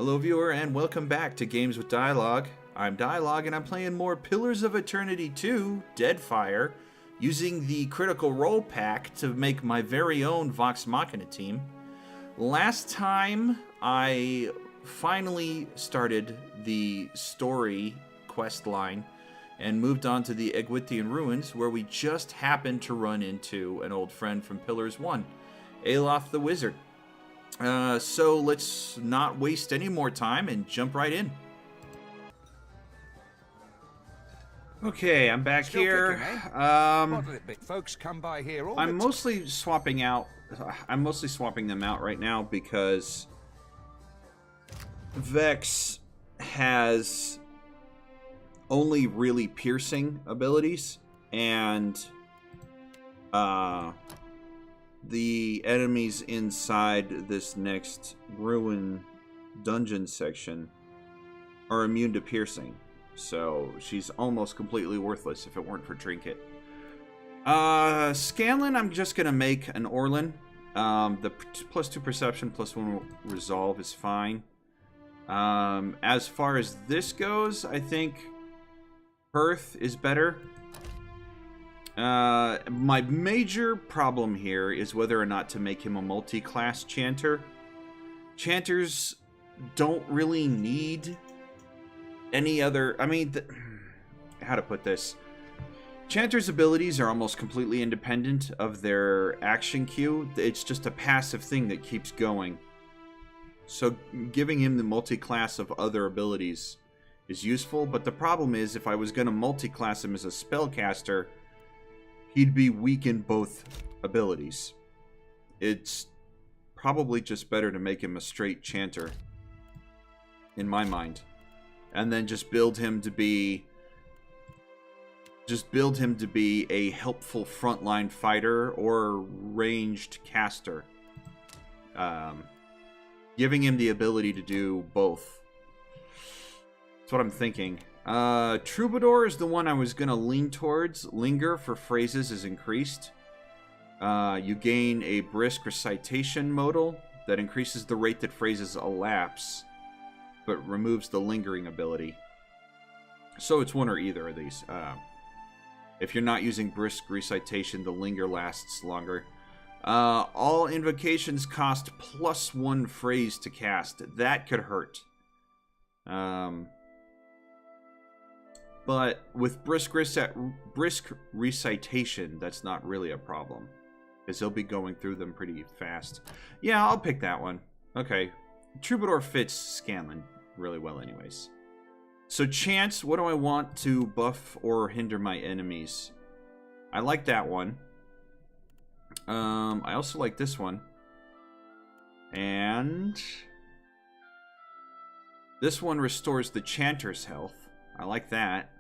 Hello viewer and welcome back to Games with Dialogue. I'm Dialogue and I'm playing more Pillars of Eternity 2, Deadfire, using the Critical Role pack to make my very own Vox Machina team. Last time I finally started the story quest line and moved on to the Eothas ruins, where we just happened to run into an old friend from Pillars 1, Eothas the Wizard. So let's not waste any more time and jump right in. Okay, I'm back here. Folks come by here all I'm mostly swapping them out right now because Vex has only really piercing abilities, and the enemies inside this next ruin dungeon section are immune to piercing, so she's almost completely worthless if it weren't for Trinket. Scanlan, I'm just gonna make an Orlan. The +2 perception, +1 resolve is fine. As far as this goes, I think Perth is better. My major problem here is whether or not to make him a multi-class chanter. Chanters don't really need any other... how to put this? Chanters' abilities are almost completely independent of their action queue. It's just a passive thing that keeps going. So giving him the multi-class of other abilities is useful, but the problem is if I was going to multi-class him as a spellcaster, he'd be weak in both abilities. It's probably just better to make him a straight chanter, in my mind. And then just build him to be a helpful frontline fighter or ranged caster. Giving him the ability to do both. That's what I'm thinking. Troubadour is the one I was going to lean towards. Linger for phrases is increased. You gain a brisk recitation modal that increases the rate that phrases elapse, but removes the lingering ability. So it's one or either of these. If you're not using brisk recitation, the linger lasts longer. All invocations cost +1 phrase to cast. That could hurt. But with brisk recitation, that's not really a problem, because he'll be going through them pretty fast. Yeah, I'll pick that one. Okay. Troubadour fits Scanlan really well anyways. So Chance, what do I want to buff or hinder my enemies? I like that one. I also like this one. And this one restores the Chanter's health. I like that.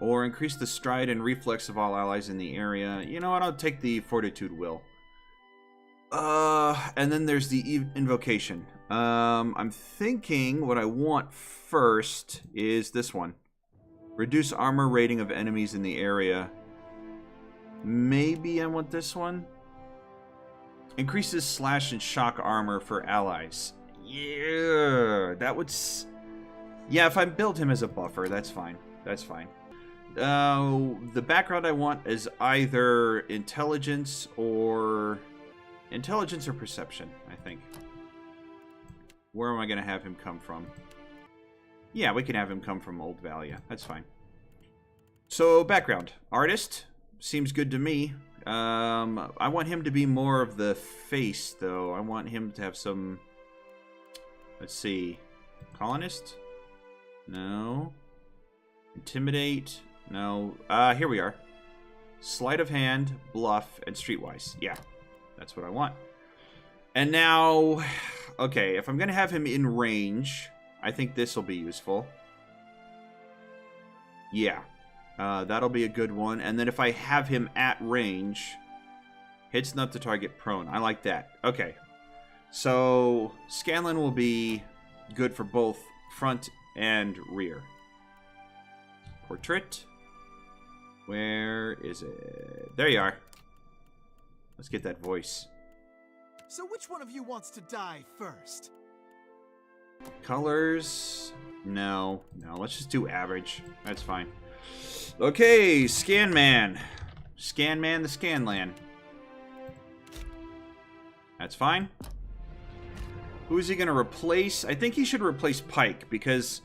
Or increase the stride and reflex of all allies in the area. You know what? I'll take the Fortitude Will. And then there's the Invocation. I'm thinking what I want first is this one. Reduce armor rating of enemies in the area. Maybe I want this one. Increases slash and shock armor for allies. Yeah, that would... Yeah, if I build him as a buffer, that's fine. That's fine. The background I want is either intelligence or perception, I think. Where am I going to have him come from? Yeah, we can have him come from Old Valia. That's fine. So, background. Artist. Seems good to me. I want him to be more of the face, though. I want him to have some... Let's see. Colonist? No. Intimidate? No. Here we are. Sleight of hand, bluff, and streetwise. Yeah, that's what I want. And now, okay, if I'm going to have him in range, I think this will be useful. Yeah, that'll be a good one. And then if I have him at range, hits not to target prone. I like that. Okay, so Scanlan will be good for both front and rear. Portrait. Where is it? There you are. Let's get that voice. So which one of you wants to die first? Colors? No. No, let's just do average. That's fine. Okay, Scan Man. Scan Man the Scanlan. That's fine. Who is he going to replace? I think he should replace Pike, because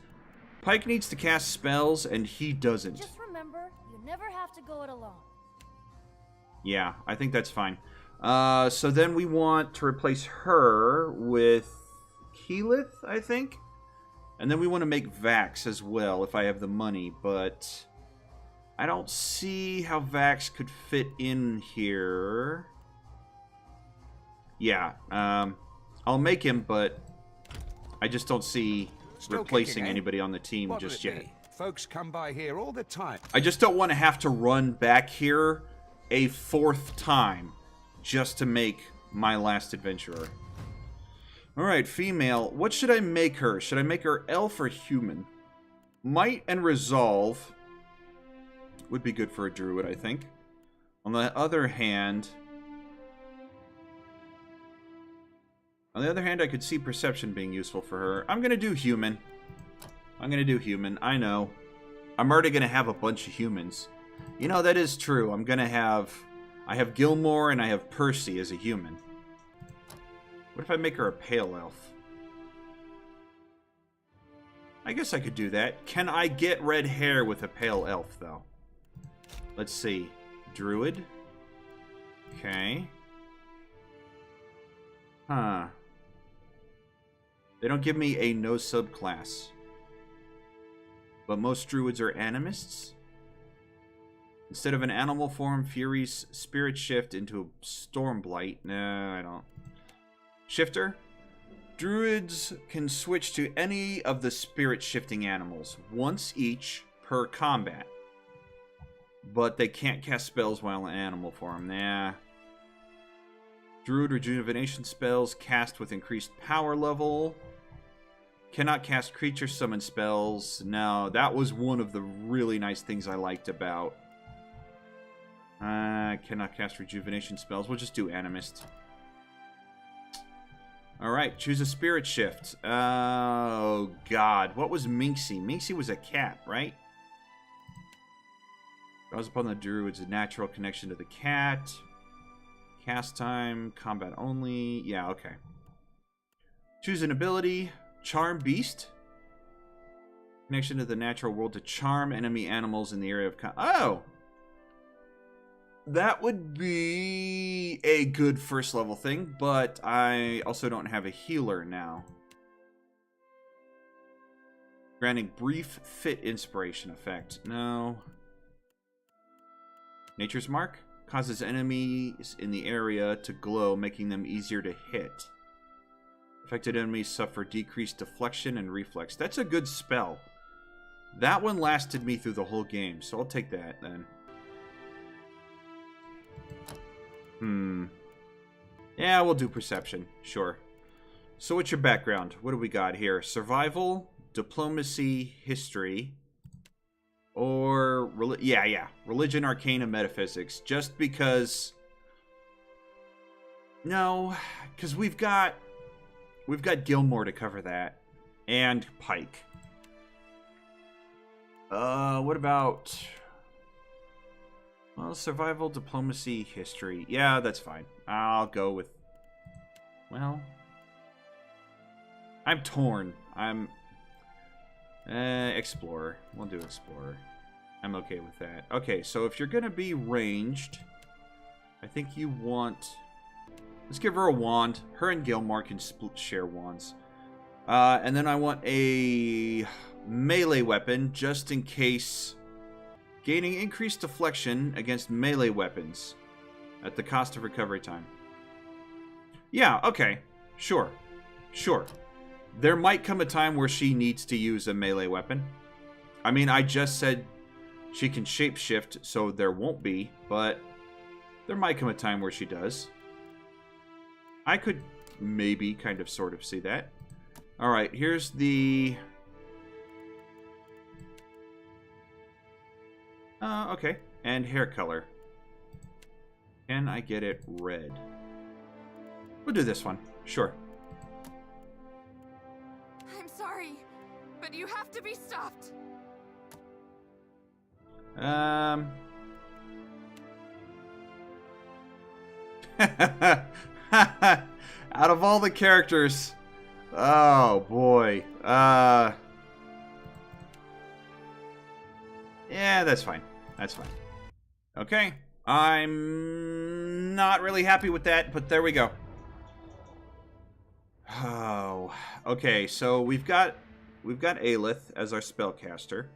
Pike needs to cast spells, and he doesn't. Just remember, you never have to go it alone. Yeah, I think that's fine. So then we want to replace her with Keyleth, I think? And then we want to make Vax as well, if I have the money, but I don't see how Vax could fit in here. Yeah, I'll make him, but I just don't see replacing anybody on the team just yet. Folks come by here all the time. I just don't want to have to run back here a 4th time just to make my last adventurer. Alright, female. What should I make her? Should I make her elf or human? Might and resolve would be good for a druid, I think. On the other hand, I could see perception being useful for her. I'm going to do human. I know. I'm already going to have a bunch of humans. You know, that is true. I have Gilmore and I have Percy as a human. What if I make her a pale elf? I guess I could do that. Can I get red hair with a pale elf, though? Let's see. Druid. Okay. Huh. They don't give me a no subclass. But most druids are animists. Instead of an animal form, Furies spirit shift into a Stormblight. No, I don't. Shifter. Druids can switch to any of the spirit shifting animals once each per combat. But they can't cast spells while in animal form. Nah. Druid rejuvenation spells cast with increased power level. Cannot cast creature summon spells. No, that was one of the really nice things I liked about. Cannot cast rejuvenation spells. We'll just do animist. Alright, choose a spirit shift. Oh, God. What was Minxie? Minxie was a cat, right? Draws upon the druid's natural connection to the cat. Cast time, combat only. Yeah, okay. Choose an ability. Charm Beast. Connection to the natural world to charm enemy animals in the area of... Oh! That would be a good first level thing, but I also don't have a healer now. Granting brief fit inspiration effect. No. Nature's Mark causes enemies in the area to glow, making them easier to hit. Affected enemies suffer decreased deflection and reflex. That's a good spell. That one lasted me through the whole game, so I'll take that then. Yeah, we'll do perception. Sure. So what's your background? What do we got here? Survival, diplomacy, history, or... Religion, arcana, metaphysics. Just because... No, because we've got Gilmore to cover that. And Pike. What about... Well, survival, diplomacy, history. Yeah, that's fine. I'll go with... Well... I'm torn. I'm... Explorer. We'll do Explorer. I'm okay with that. Okay, so if you're gonna be ranged... I think you want... Let's give her a wand. Her and Gilmore can share wands. And then I want a melee weapon, just in case... Gaining increased deflection against melee weapons at the cost of recovery time. Yeah, okay. Sure. Sure. There might come a time where she needs to use a melee weapon. I mean, I just said she can shapeshift, so there won't be, but there might come a time where she does. I could maybe kind of sort of see that. Alright, here's the... okay. And hair color. Can I get it red? We'll do this one. Sure. I'm but you have to be stopped. Out of all the characters, oh boy. Yeah, that's fine. That's fine. Okay. I'm not really happy with that, but there we go. Oh, okay. So we've got Eothas as our spellcaster,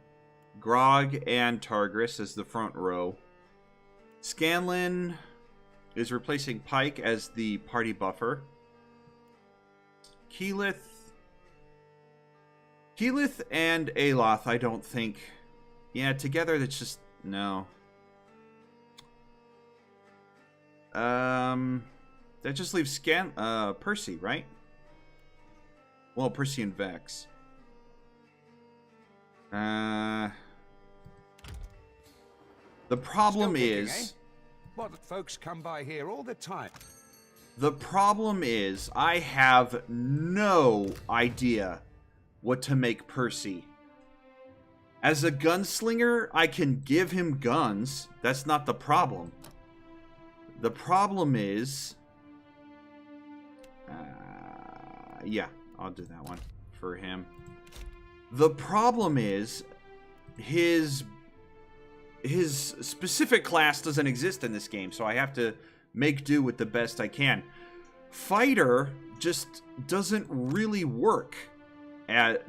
Grog and Targris as the front row. Scanlan is replacing Pike as the party buffer. Keyleth and Eothas, I don't think. Yeah, together that's just no. That just leaves Percy, right? Well, Percy and Vex. The problem Still is... kicking, eh? What, folks come by here all the time. The problem is, I have no idea what to make Percy. As a gunslinger, I can give him guns. That's not the problem. The problem is... yeah, I'll do that one for him. The problem is, his specific class doesn't exist in this game, so I have to make do with the best I can. Fighter just doesn't really work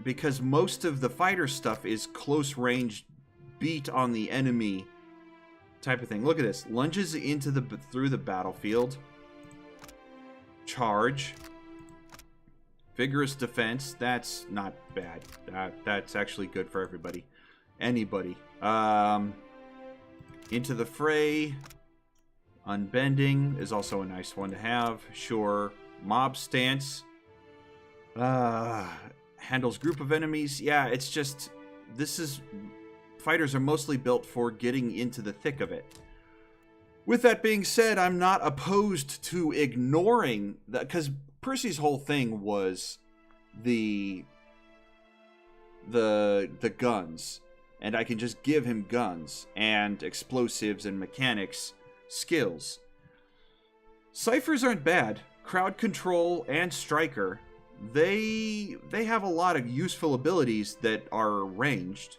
because most of the fighter stuff is close range, beat on the enemy type of thing. Look at this. Lunges into through the battlefield. Charge. Vigorous defense. That's not bad. That's actually good for everybody. Anybody. Into the fray. Unbending is also a nice one to have. Sure. Mob stance. Handles group of enemies. Yeah, it's just... Fighters are mostly built for getting into the thick of it. With that being said, I'm not opposed to ignoring that, because Percy's whole thing was the guns, and I can just give him guns and explosives and mechanics skills. Ciphers aren't bad. Crowd control and striker, they have a lot of useful abilities that are ranged.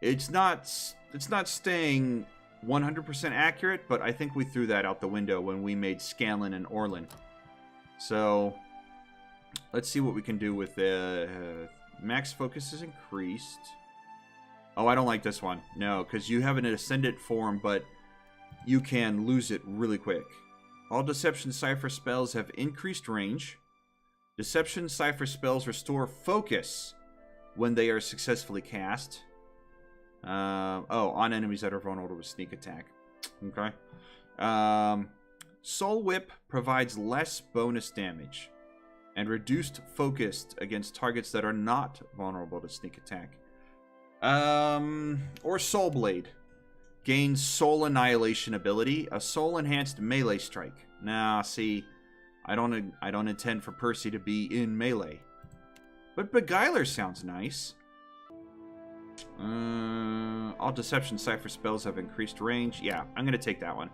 It's not staying 100% accurate, but I think we threw that out the window when we made Scanlan and Orlan. So, let's see what we can do with max focus is increased. Oh, I don't like this one. No, because you have an ascendant form, but you can lose it really quick. All Deception Cipher spells have increased range. Deception Cipher spells restore focus when they are successfully cast. On enemies that are vulnerable to sneak attack. Okay. Soul Whip provides less bonus damage and reduced focus against targets that are not vulnerable to sneak attack. Or Soul Blade gains Soul Annihilation ability, a soul enhanced melee strike. Nah, see, I don't intend for Percy to be in melee, but Beguiler sounds nice. All Deception Cipher spells have increased range. Yeah, I'm gonna take that one.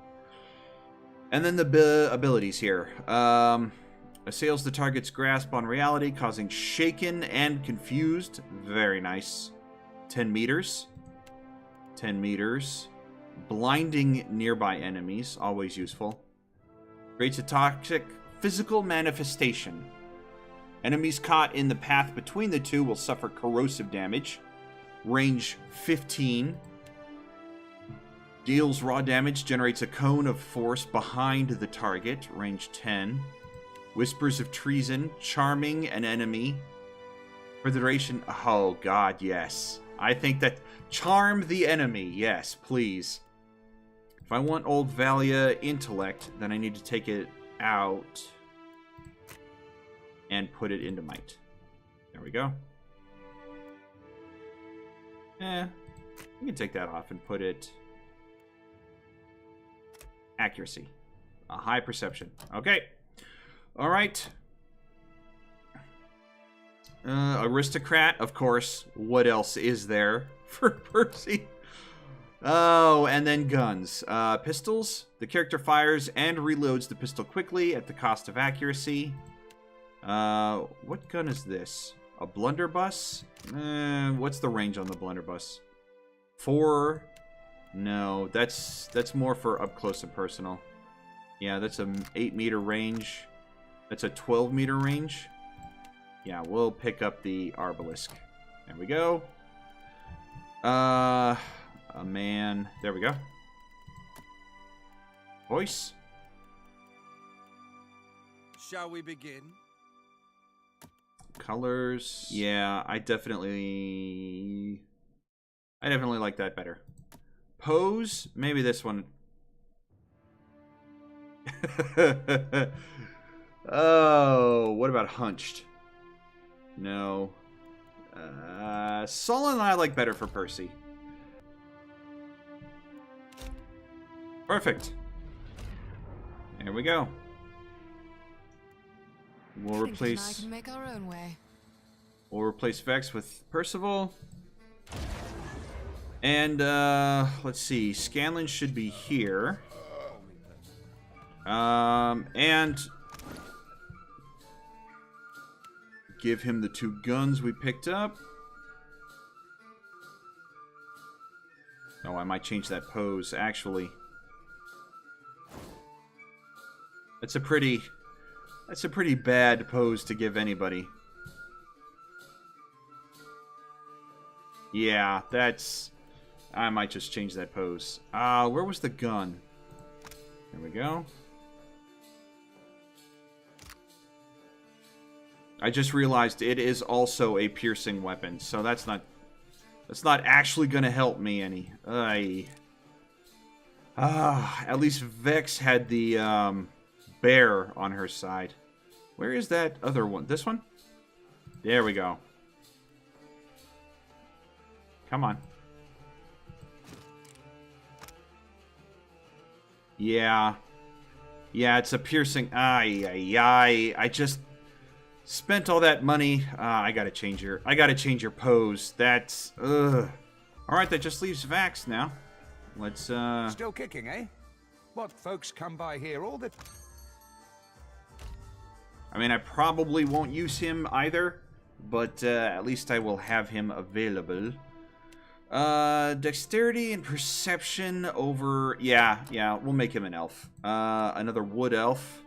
And then the abilities here. Assails the target's grasp on reality, causing shaken and confused. Very nice. 10 meters. 10 meters. Blinding nearby enemies. Always useful. Creates a toxic physical manifestation. Enemies caught in the path between the two will suffer corrosive damage. Range 15. Deals raw damage, generates a cone of force behind the target. Range 10. Whispers of treason, charming an enemy. For the duration... Oh, God, yes. I think that... Charm the enemy. Yes, please. If I want Old Valia intellect, then I need to take it out and put it into might. There we go. We can take that off and put it... Accuracy. A high perception. Okay. Alright. Aristocrat, of course. What else is there for Percy? Oh, and then guns. Pistols. The character fires and reloads the pistol quickly at the cost of accuracy. What gun is this? A blunderbuss? What's the range on the blunderbuss? 4. No, that's more for up close and personal. Yeah, that's a 8-meter range. That's a 12-meter range. Yeah, we'll pick up the Arbalisk. There we go. A man. There we go. Voice. Shall we begin? Colors. Yeah, I definitely like that better. Pose. Maybe this one. Oh, what about hunched? No. Sullen I like better for Percy. Perfect. There we go. We'll replace. I can make our own way. We'll replace Vex with Percival. And let's see. Scanlan should be here. And give him the 2 guns we picked up. Oh, I might change that pose, actually. That's a pretty bad pose to give anybody. Yeah, I might just change that pose. Where was the gun? There we go. I just realized it is also a piercing weapon, so that's not actually gonna help me any. At least Vex had the bear on her side. Where is that other one? This one? There we go. Come on. Yeah. Yeah, it's a piercing. I just spent all that money. I gotta change your pose. That's Alright, that just leaves Vax now. Let's Still kicking, eh? What folks come by here all the I mean, I probably won't use him either, but at least I will have him available. Dexterity and perception over... Yeah, we'll make him an elf. Another wood elf.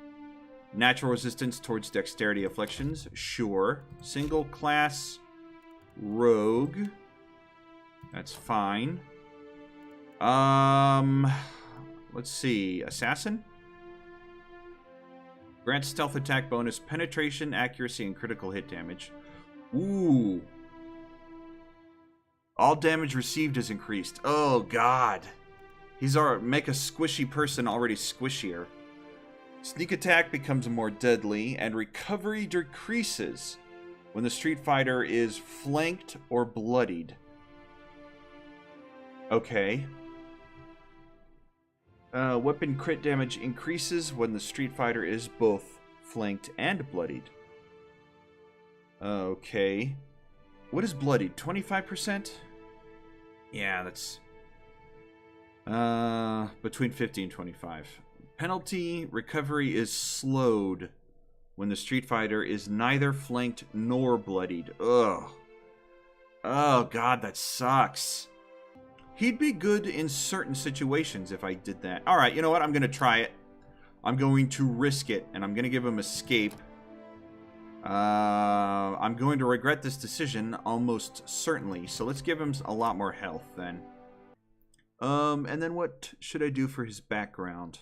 Natural resistance towards dexterity afflictions. Sure. Single class rogue. That's fine. Let's see. Assassin? Grants stealth attack bonus, penetration, accuracy, and critical hit damage. Ooh. All damage received is increased. Oh, God. He's our make a squishy person already squishier. Sneak attack becomes more deadly, and recovery decreases when the Street Fighter is flanked or bloodied. Okay. Weapon crit damage increases when the Street Fighter is both flanked and bloodied. Okay. What is bloodied? 25%? Yeah, that's... between 50 and 25. Penalty, recovery is slowed when the Street Fighter is neither flanked nor bloodied. Ugh. Oh, God, that sucks. He'd be good in certain situations if I did that. Alright, you know what? I'm going to try it. I'm going to risk it, and I'm going to give him escape. I'm going to regret this decision almost certainly, so let's give him a lot more health then. And then what should I do for his background?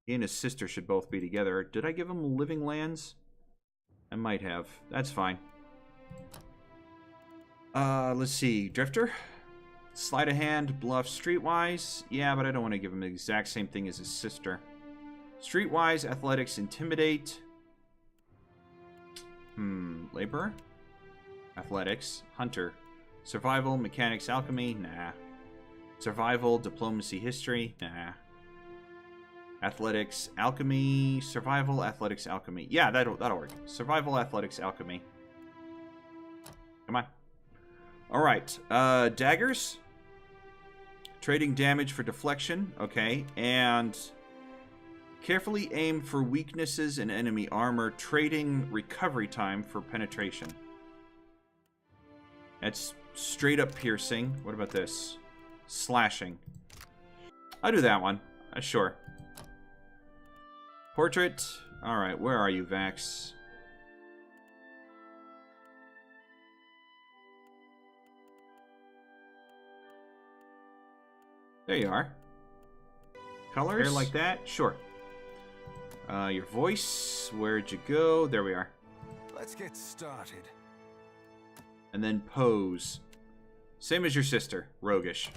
He and his sister should both be together. Did I give him living lands? I might have. That's fine. Let's see. Drifter? Sleight of hand, bluff, streetwise. Yeah, but I don't want to give him the exact same thing as his sister. Streetwise, athletics, intimidate. Laborer? Athletics, hunter. Survival, mechanics, alchemy. Nah. Survival, diplomacy, history. Nah. Athletics, alchemy, survival, athletics, alchemy. Yeah, that'll work. Survival, athletics, alchemy. Come on. Alright. Daggers. Trading damage for deflection. Okay. And carefully aim for weaknesses in enemy armor. Trading recovery time for penetration. That's straight up piercing. What about this? Slashing. I'll do that one. Sure. Portrait. Alright, where are you, Vax? There you are. Colors? Hair like that? Sure. Your voice. Where'd you go? There we are. Let's get started. And then pose. Same as your sister. Roguish.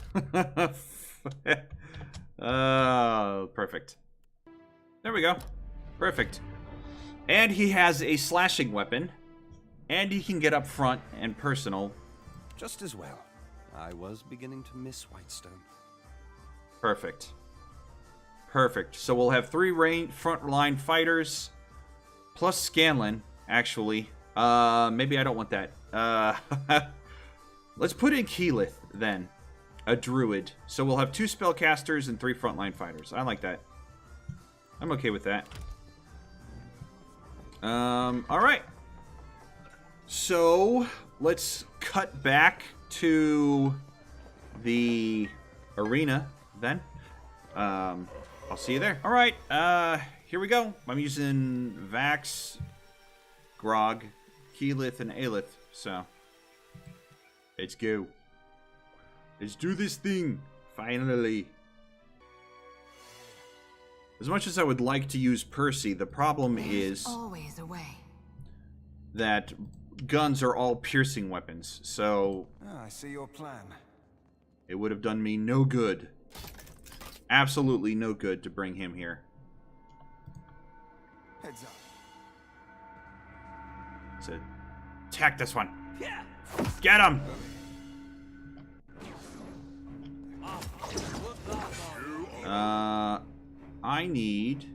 Perfect. There we go. Perfect. And he has a slashing weapon. And he can get up front and personal. Just as well. I was beginning to miss Whitestone. Perfect. Perfect. So we'll have 3 frontline fighters. Plus Scanlan, actually. Maybe I don't want that. Let's put in Keyleth, then. A druid. So we'll have 2 spellcasters and 3 frontline fighters. I like that. I'm okay with that. Alright. So, let's cut back to the arena, then. I'll see you there. Alright, here we go. I'm using Vax, Grog, Keyleth, and Aelith, so let's go. Let's do this thing, finally. As much as I would like to use Percy, the problem is always a way. That guns are all piercing weapons, so I see your plan. It would have done me no good. Absolutely no good to bring him here. Heads up. So, attack this one. Get him! I need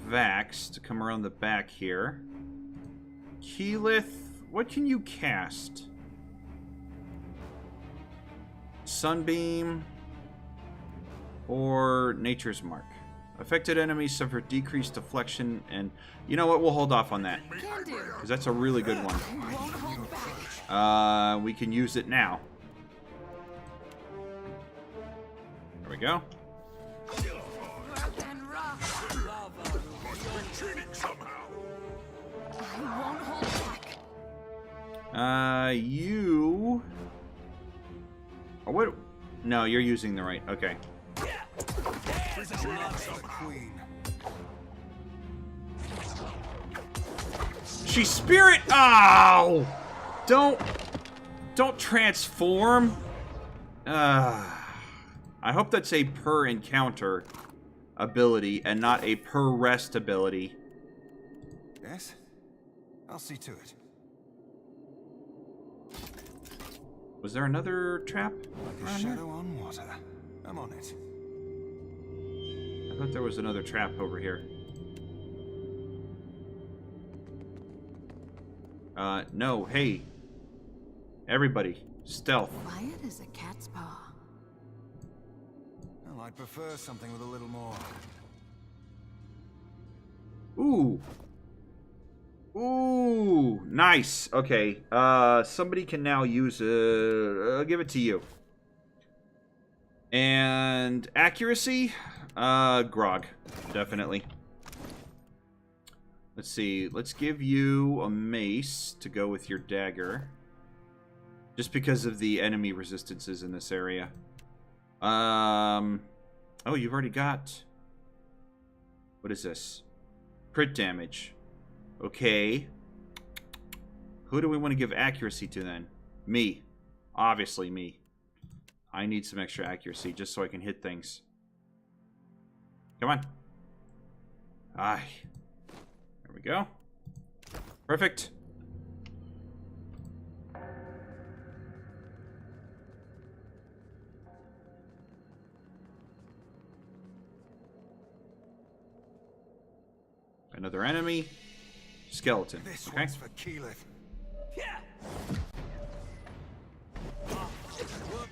Vax to come around the back here. Keyleth, what can you cast? Sunbeam or Nature's Mark. Affected enemies suffer decreased deflection, and you know what? We'll hold off on that because that's a really good one. We can use it now. There we go. You. Oh, what? No, you're using the right. Okay. She's spirit. Oh! Don't transform. I hope that's a per encounter ability and not a per rest ability. Yes? I'll see to it. Was there another trap? Like a shadow on water. I'm on it. I thought there was another trap over here. No, hey. Everybody, stealth. Quiet as a cat's paw. Well, I'd prefer something with a little more. Ooh. Ooh, nice. Okay, somebody can now use I'll give it to you. And accuracy, Grog, definitely. Let's see. Let's give you a mace to go with your dagger, just because of the enemy resistances in this area. Oh, you've already got. What is this? Crit damage. Okay. Who do we want to give accuracy to then? Me. Obviously me. I need some extra accuracy just so I can hit things. Come on. Aye. There we go. Perfect. Another enemy. Skeleton. This Okay. one's for Keyleth.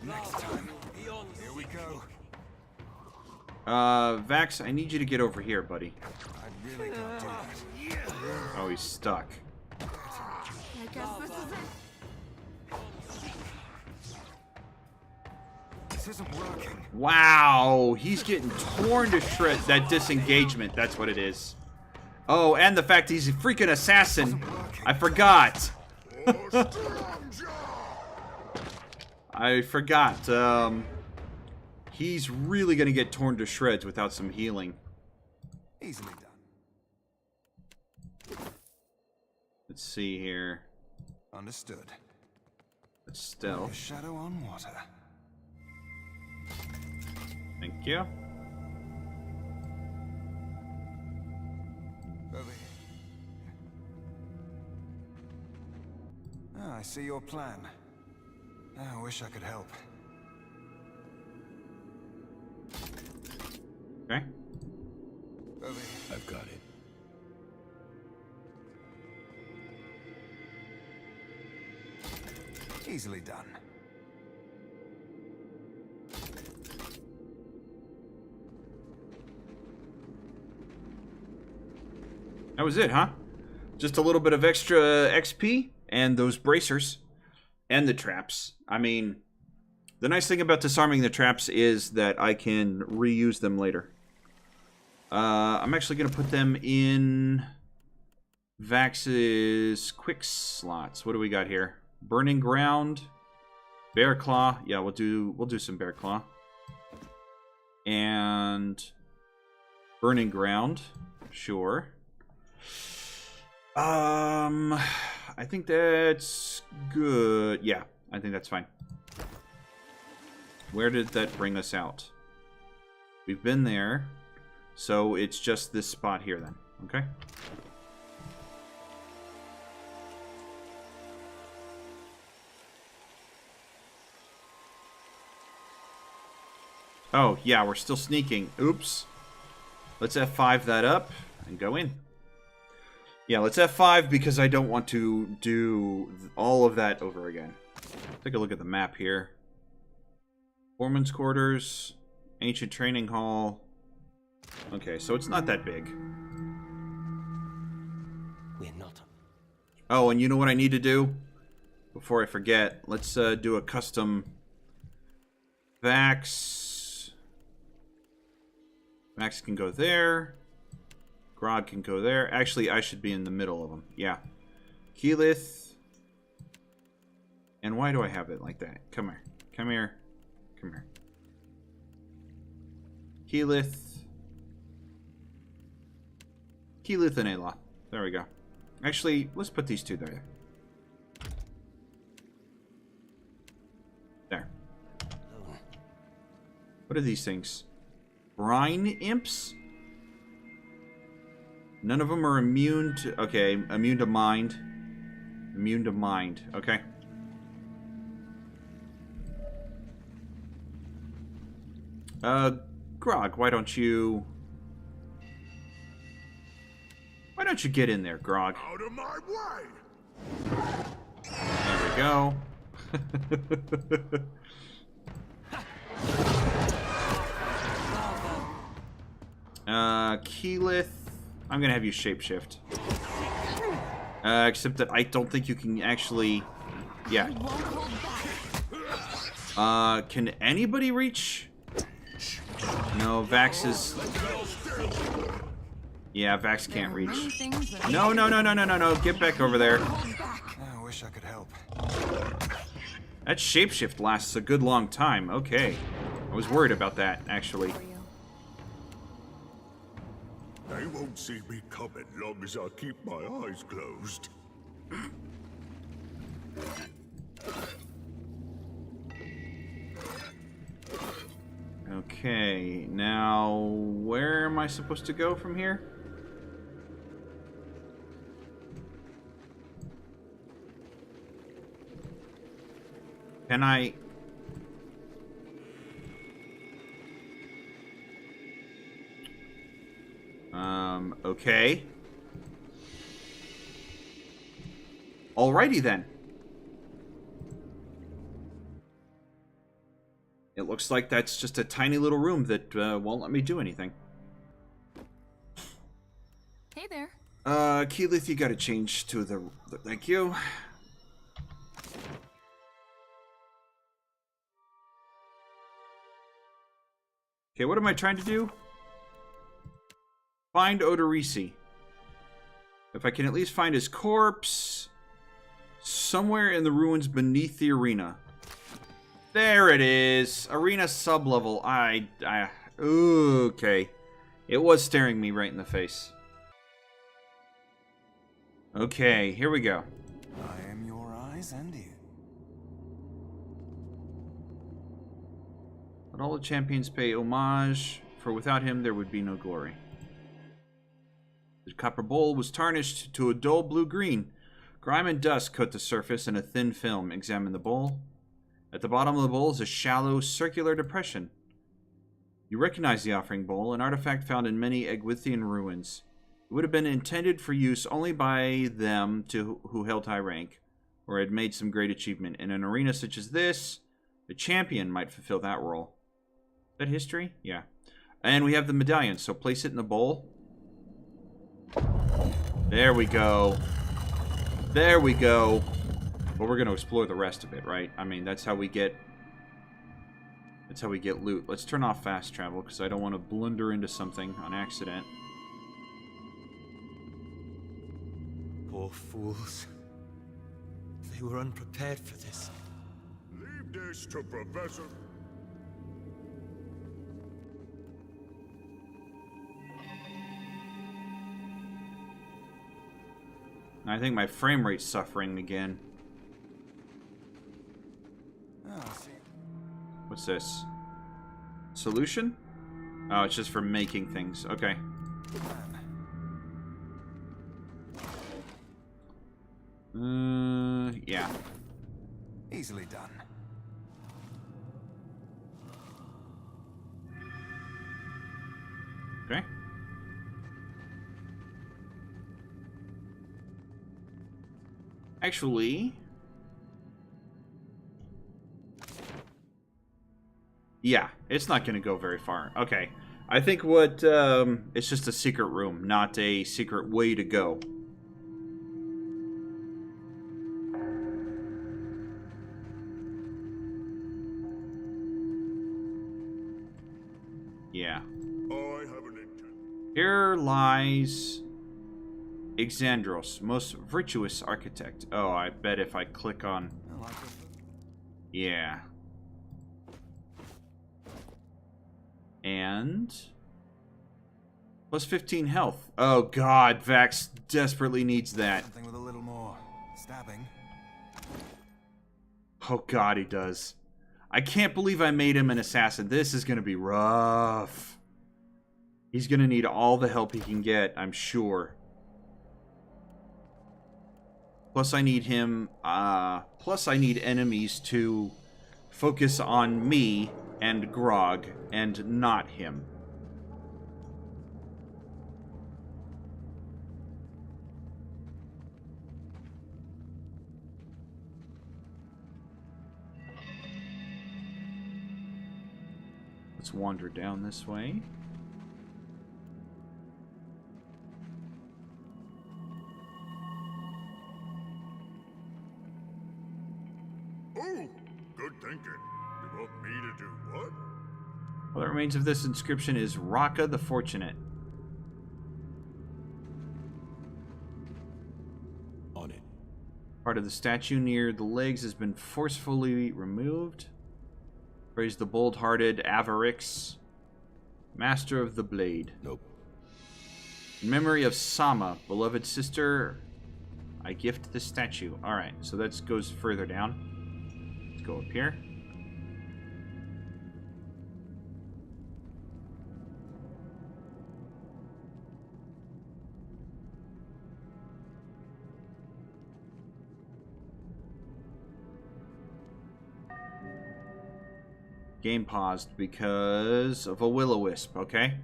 Next time. Here we go. Vax, I need you to get over here, buddy. I really can't do that. Oh, he's stuck. I guess this is it. This isn't working. Wow, he's getting torn to shreds. That disengagement, that's what it is. Oh, and the fact he's a freaking assassin. I forgot. I forgot. He's really gonna get torn to shreds without some healing. Easily done. Let's see here. Understood. Let's stealth. A shadow on water. Thank you. Over here. Ah, I see your plan. Ah, I wish I could help. Okay. Over here. I've got it. Easily done. That was it, huh? Just a little bit of extra XP and those bracers and the traps. I mean, the nice thing about disarming the traps is that I can reuse them later. I'm actually going to put them in Vax's quick slots. What do we got here? Burning Ground, Bear Claw. Yeah, we'll do some Bear Claw. And Burning Ground. Sure. I think that's good. Yeah, I think that's fine. Where did that bring us out? We've been there. So it's just this spot here then. Okay. Oh, yeah, we're still sneaking. Oops. Let's F5 that up and go in. Yeah, let's F5 because I don't want to do all of that over again. Take a look at the map here. Foreman's Quarters, Ancient Training Hall. Okay, so it's not that big. We're not. Oh, and you know what I need to do? Before I forget, let's do a custom Vax. Vax can go there. Grog can go there. Actually, I should be in the middle of them. Yeah. Keyleth. And why do I have it like that? Come here. Come here. Come here. Keyleth. Keyleth and Eothas. There we go. Actually, let's put these two there. There. What are these things? Brine imps? None of them are immune to... Okay, immune to mind. Immune to mind. Okay. Grog, why don't you... Why don't you get in there, Grog? Out of my way! There we go. Keyleth, I'm gonna have you shapeshift. Except that I don't think you can actually... Yeah. Can anybody reach? No, Vax is... Yeah, Vax can't reach. No, no, no, no, no, no, no. Get back over there. I wish I could help. That shapeshift lasts a good long time. Okay. I was worried about that, actually. They won't see me coming long as I keep my eyes closed. Okay, now where am I supposed to go from here? Can I... Okay. Alrighty then. It looks like that's just a tiny little room that won't let me do anything. Hey there. Keyleth, you gotta change to the... Thank you. Okay, what am I trying to do? Find Odorisi. If I can at least find his corpse somewhere in the ruins beneath the arena. There it is. Arena sublevel. Okay. It was staring me right in the face. Okay, here we go. I am your eyes and ears. Let all the champions pay homage, for without him there would be no glory. The copper bowl was tarnished to a dull blue-green. Grime and dust coat the surface in a thin film. Examine the bowl. At the bottom of the bowl is a shallow, circular depression. You recognize the offering bowl, an artifact found in many Egwithian ruins. It would have been intended for use only by them who held high rank, or had made some great achievement. In an arena such as this, a champion might fulfill that role. Is that history? Yeah. And we have the medallion, so place it in the bowl. There we go. There we go. Well, we're going to explore the rest of it, right? I mean, that's how we get... That's how we get loot. Let's turn off fast travel, because I don't want to blunder into something on accident. Poor fools. They were unprepared for this. Leave this to Professor. I think my frame rate's suffering again. Oh, I see. What's this? Solution? Oh, it's just for making things. Okay. Yeah. Easily done. Okay. Actually... Yeah, it's not going to go very far. Okay. I think what... it's just a secret room, not a secret way to go. Yeah. I have an intent. Here lies Exandros, most virtuous architect. Oh, I bet if I click on... I like it. Yeah. And... plus 15 health. Oh god, Vax desperately needs that. Something with a little more stabbing. Oh god, he does. I can't believe I made him an assassin. This is gonna be rough. He's gonna need all the help he can get, I'm sure. Plus I need him, plus I need enemies to focus on me and Grog, and not him. Let's wander down this way. Oh, good thinking. You want me to do what? All that remains of this inscription is Raka the Fortunate. On it. Part of the statue near the legs has been forcefully removed. Praise the bold-hearted Avarix, master of the blade. Nope. In memory of Sama, beloved sister, I gift the statue. Alright, so that goes further down. Let's go up here. Game paused because of a will-o-wisp, okay?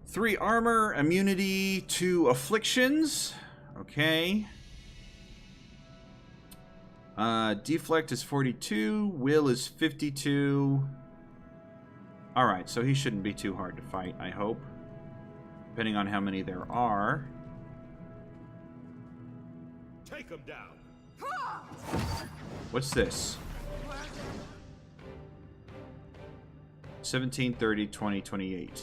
3 armor, immunity to afflictions, okay. Deflect is 42, will is 52, Alright, so he shouldn't be too hard to fight, I hope. Depending on how many there are. Take him down. What's this? 1730, 2028.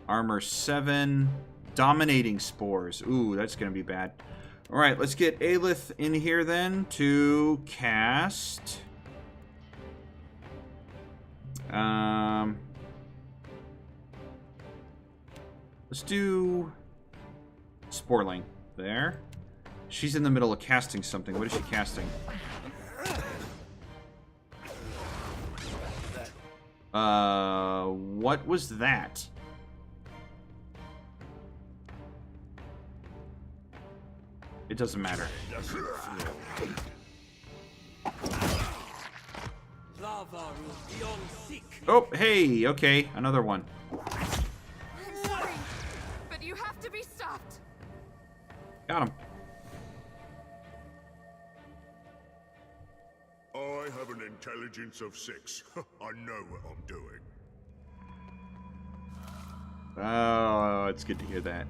Armor 7. Dominating spores. Ooh, that's going to be bad. Alright, let's get Eothas in here then to cast. Let's do Sporling there. She's in the middle of casting something. What is she casting? What was that? It doesn't matter. Oh, hey, okay, another one. I'm sorry, but you have to be stopped. Got him. I have an intelligence of 6. I know what I'm doing. Oh, it's good to hear that.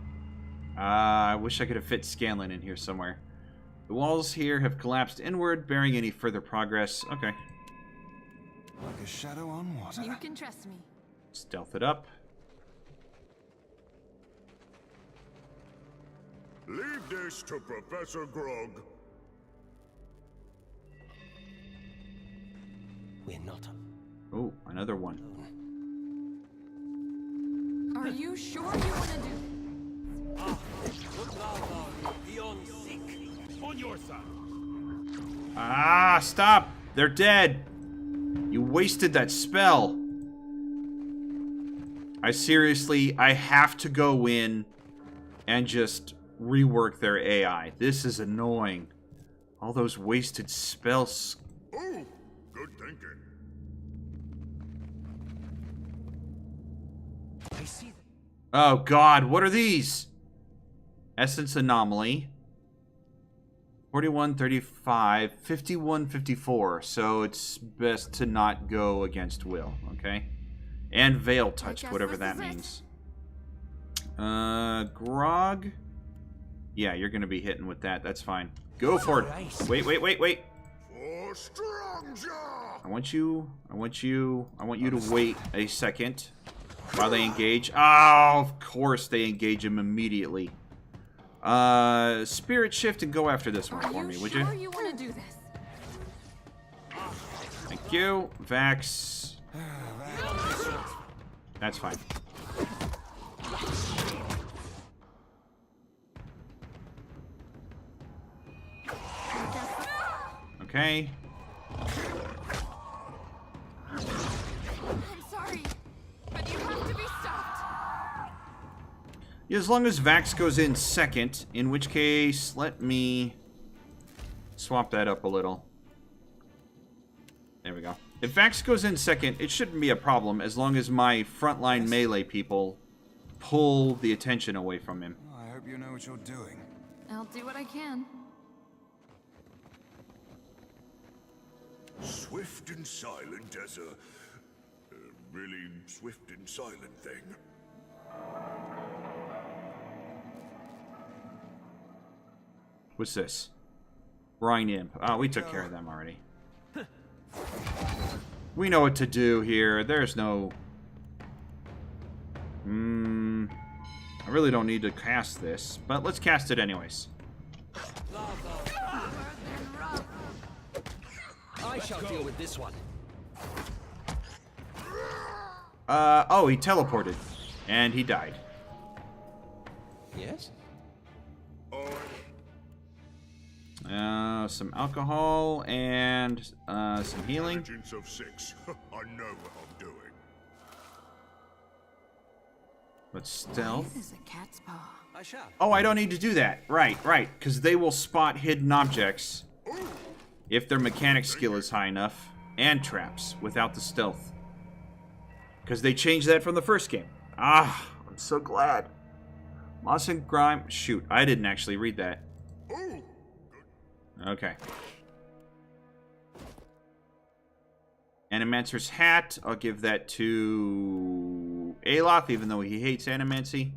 I wish I could have fit Scanlan in here somewhere. The walls here have collapsed inward, bearing any further progress. Okay. Like a shadow on water. You can trust me. Stealth it up. Leave this to Professor Grog. We're not. Oh, another one. Are you sure you want to do this? On your side. Ah, stop! They're dead! You wasted that spell. I have to go in and just rework their AI. This is annoying. All those wasted spells. Oh, good thinking. I see them. Oh god, what are these? Essence Anomaly. 41, 35, 51, 54. So it's best to not go against will, okay? And Veil Touch, guess whatever this that is it. means. Grog. Yeah, you're gonna be hitting with that. That's fine. Go for it. Wait. For Stronger! I want you to wait a second while they engage. Oh, of course they engage him immediately. Spirit shift and go after this one for me, would you? Are you sure you want to do this? Thank you. Vax. That's fine. Okay. I'm sorry, but you have to be stopped. Yeah, as long as Vax goes in second, in which case, let me swap that up a little. There we go. If Vax goes in second, it shouldn't be a problem as long as my frontline melee people pull the attention away from him. I hope you know what you're doing. I'll do what I can. Swift and silent as a really swift and silent thing. What's this? Brine Imp. Oh, we took care of them already. We know what to do here. There's no... I really don't need to cast this, but let's cast it anyways. I shall deal with this one. Oh, he teleported. And he died. Yes? Some alcohol and some healing. Intelligence of 6. I know what I'm doing. Let's stealth. This is a cat's paw. I shall. Oh, I don't need to do that. Right. Because they will spot hidden objects if their mechanic skill is high enough, and traps without the stealth. Because they changed that from the first game. Ah, I'm so glad. Moss and Grime. Shoot, I didn't actually read that. Okay. Animancer's hat, I'll give that to Eothas, even though he hates animancy.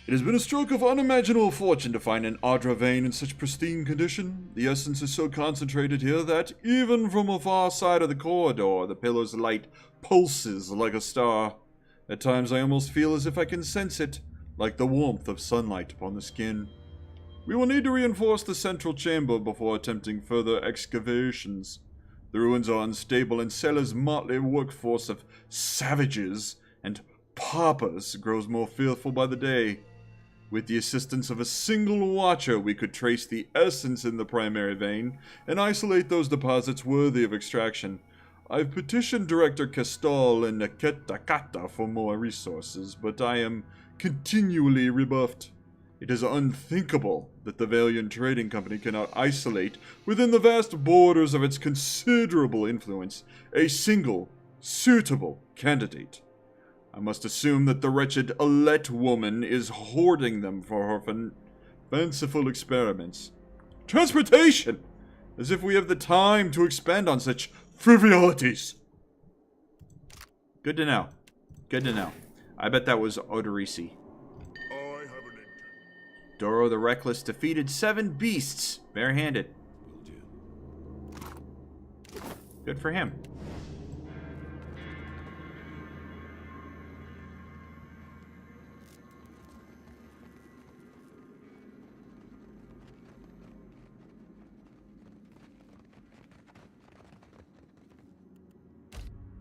It has been a stroke of unimaginable fortune to find an Adra vein in such pristine condition. The essence is so concentrated here that, even from a far side of the corridor, the pillar's light pulses like a star. At times I almost feel as if I can sense it, like the warmth of sunlight upon the skin. We will need to reinforce the central chamber before attempting further excavations. The ruins are unstable, and Sella's motley workforce of savages and paupers grows more fearful by the day. With the assistance of a single watcher, we could trace the essence in the primary vein and isolate those deposits worthy of extraction. I've petitioned Director Castal and Naketakata for more resources, but I am continually rebuffed. It is unthinkable that the Valiant Trading Company cannot isolate, within the vast borders of its considerable influence, a single, suitable candidate. I must assume that the wretched Alette woman is hoarding them for her fanciful experiments. Transportation! As if we have the time to expend on such frivolities. Good to know. Good to know. I bet that was Odorisi. I have an intent. Doro the Reckless defeated 7 beasts, barehanded. Good for him.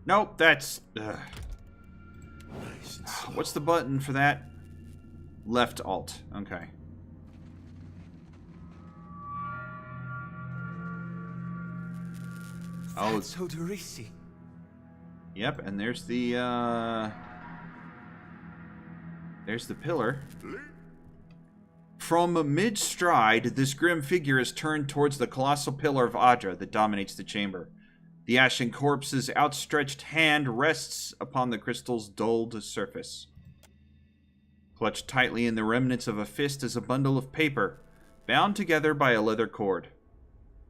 Nope, that's... What's the button for that? Left alt. Okay. That's Odorisi. Yep, and there's the pillar. From mid-stride, this grim figure is turned towards the colossal pillar of Adra that dominates the chamber. The ashen corpse's outstretched hand rests upon the crystal's dulled surface. Clutched tightly in the remnants of a fist is a bundle of paper, bound together by a leather cord.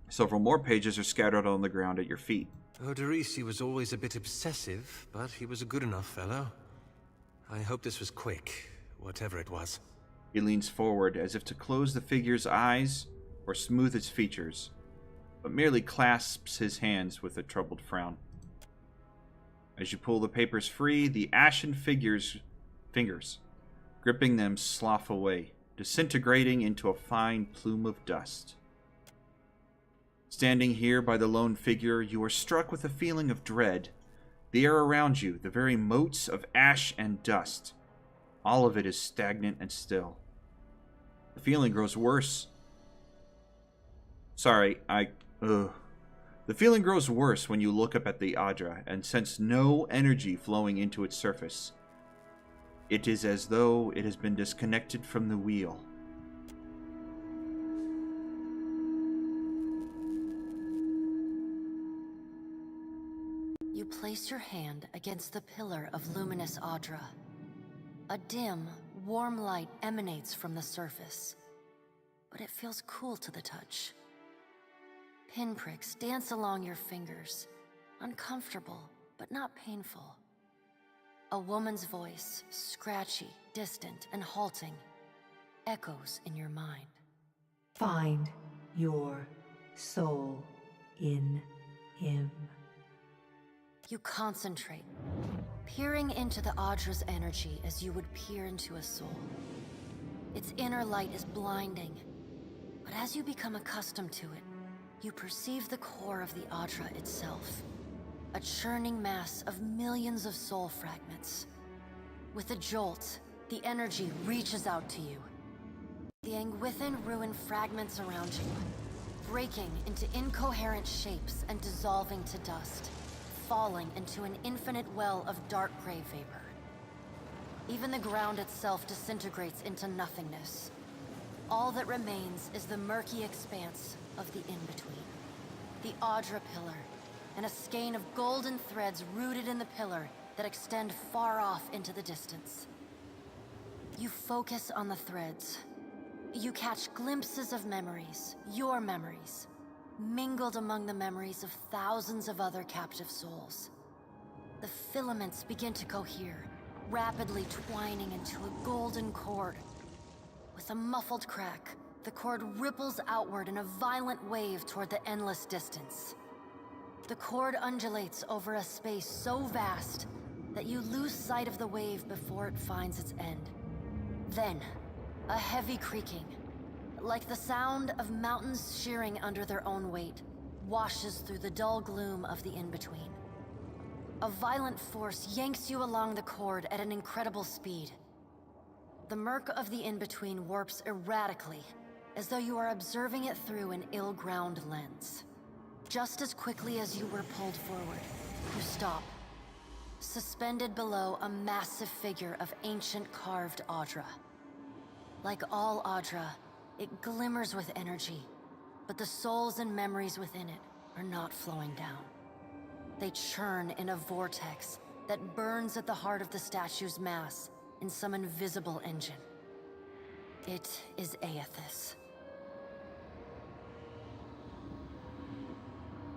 Several more pages are scattered on the ground at your feet. Odorisi was always a bit obsessive, but he was a good enough fellow. I hope this was quick, whatever it was. He leans forward as if to close the figure's eyes or smooth its features, but merely clasps his hands with a troubled frown. As you pull the papers free, the ashen fingers, gripping them, slough away, disintegrating into a fine plume of dust. Standing here by the lone figure, you are struck with a feeling of dread. The air around you, the very motes of ash and dust, all of it is stagnant and still. The feeling grows worse. The feeling grows worse when you look up at the Adra and sense no energy flowing into its surface. It is as though it has been disconnected from the wheel. You place your hand against the pillar of luminous Adra. A dim, warm light emanates from the surface, but it feels cool to the touch. Pinpricks dance along your fingers, uncomfortable, but not painful. A woman's voice, scratchy, distant, and halting, echoes in your mind. Find your soul in him. You concentrate, peering into the Adra's energy as you would peer into a soul. Its inner light is blinding, but as you become accustomed to it, you perceive the core of the Adra itself, a churning mass of millions of soul fragments. With a jolt, the energy reaches out to you. The Angwithan ruin fragments around you, breaking into incoherent shapes and dissolving to dust, falling into an infinite well of dark gray vapor. Even the ground itself disintegrates into nothingness. All that remains is the murky expanse of the in-between. The Adra pillar, and a skein of golden threads rooted in the pillar that extend far off into the distance. You focus on the threads. You catch glimpses of memories, your memories. mingled among the memories of thousands of other captive souls. The filaments begin to cohere, rapidly twining into a golden cord. With a muffled crack, the cord ripples outward in a violent wave toward the endless distance. The cord undulates over a space so vast that you lose sight of the wave before it finds its end. Then, a heavy creaking, like the sound of mountains shearing under their own weight, washes through the dull gloom of the in-between. A violent force yanks you along the cord at an incredible speed. The murk of the in-between warps erratically, as though you are observing it through an ill-ground lens. Just as quickly as you were pulled forward, you stop, suspended below a massive figure of ancient carved Audra. Like all Audra, it glimmers with energy, but the souls and memories within it are not flowing down. They churn in a vortex that burns at the heart of the statue's mass in some invisible engine. It is Eothas.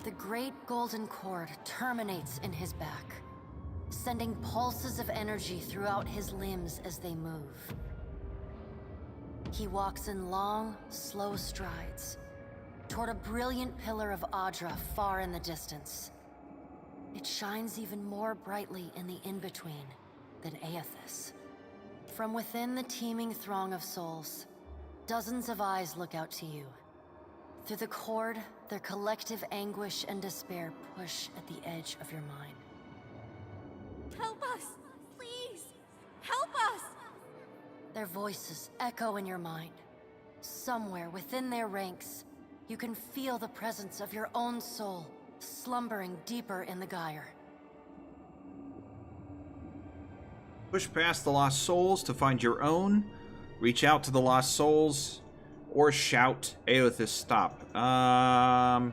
The great golden cord terminates in his back, sending pulses of energy throughout his limbs as they move. He walks in long, slow strides toward a brilliant pillar of Audra far in the distance. It shines even more brightly in the in-between than Eothas. From within the teeming throng of souls, dozens of eyes look out to you. Through the cord, their collective anguish and despair push at the edge of your mind. Help us! Please! Help us! Their voices echo in your mind. Somewhere within their ranks, you can feel the presence of your own soul slumbering deeper in the gyre. Push past the lost souls to find your own. Reach out to the lost souls. Or shout, Eothas, stop. I'm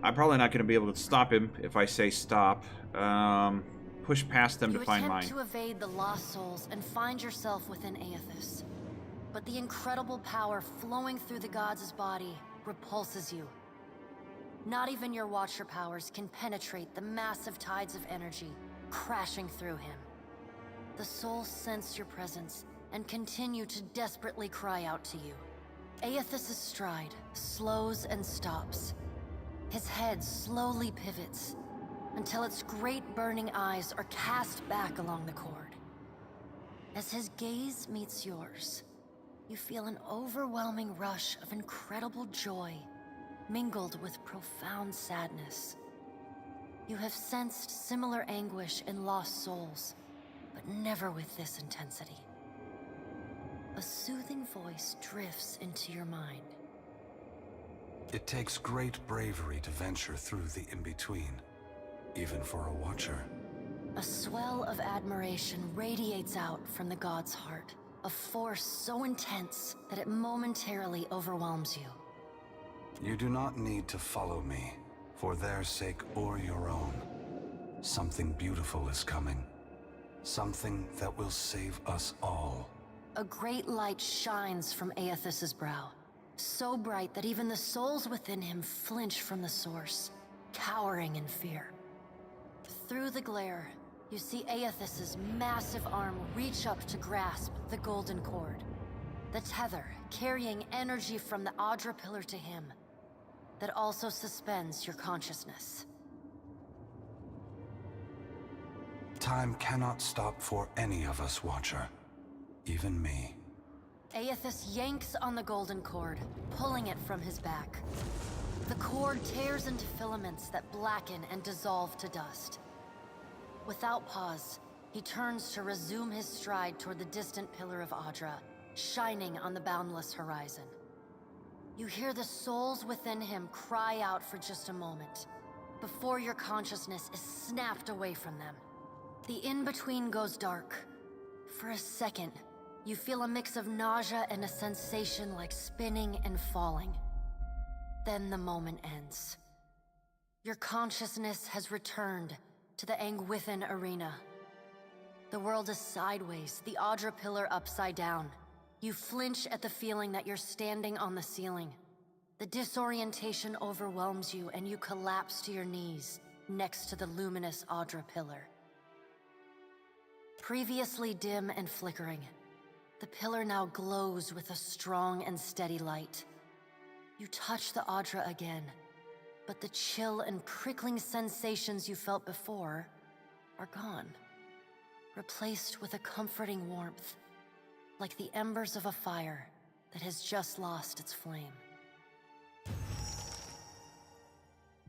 probably not going to be able to stop him if I say stop. Push past them to find mine. You attempt to evade the lost souls and find yourself within Eothas. But the incredible power flowing through the god's body repulses you. Not even your Watcher powers can penetrate the massive tides of energy crashing through him. The souls sense your presence and continue to desperately cry out to you. Eothas' stride slows and stops. His head slowly pivots until its great burning eyes are cast back along the cord. As his gaze meets yours, you feel an overwhelming rush of incredible joy mingled with profound sadness. You have sensed similar anguish in lost souls, but never with this intensity. A soothing voice drifts into your mind. It takes great bravery to venture through the in-between, even for a Watcher. A swell of admiration radiates out from the god's heart, a force so intense that it momentarily overwhelms you. You do not need to follow me, for their sake or your own. Something beautiful is coming. Something that will save us all. A great light shines from Eothas' brow, so bright that even the souls within him flinch from the source, cowering in fear. Through the glare, you see Eothas' massive arm reach up to grasp the golden cord, the tether carrying energy from the Audra pillar to him, that also suspends your consciousness. Time cannot stop for any of us, Watcher. Even me. Eothas yanks on the golden cord, pulling it from his back. The cord tears into filaments that blacken and dissolve to dust. Without pause, he turns to resume his stride toward the distant pillar of Audra, shining on the boundless horizon. You hear the souls within him cry out for just a moment, before your consciousness is snapped away from them. The in-between goes dark. For a second, you feel a mix of nausea and a sensation like spinning and falling. Then the moment ends. Your consciousness has returned to the Angwithan arena. The world is sideways, the Audra pillar upside down, You flinch at the feeling that you're standing on the ceiling. The disorientation overwhelms you, and you collapse to your knees next to the luminous Audra pillar. Previously dim and flickering, the pillar now glows with a strong and steady light. You touch the Audra again, but the chill and prickling sensations you felt before are gone, replaced with a comforting warmth, like the embers of a fire that has just lost its flame.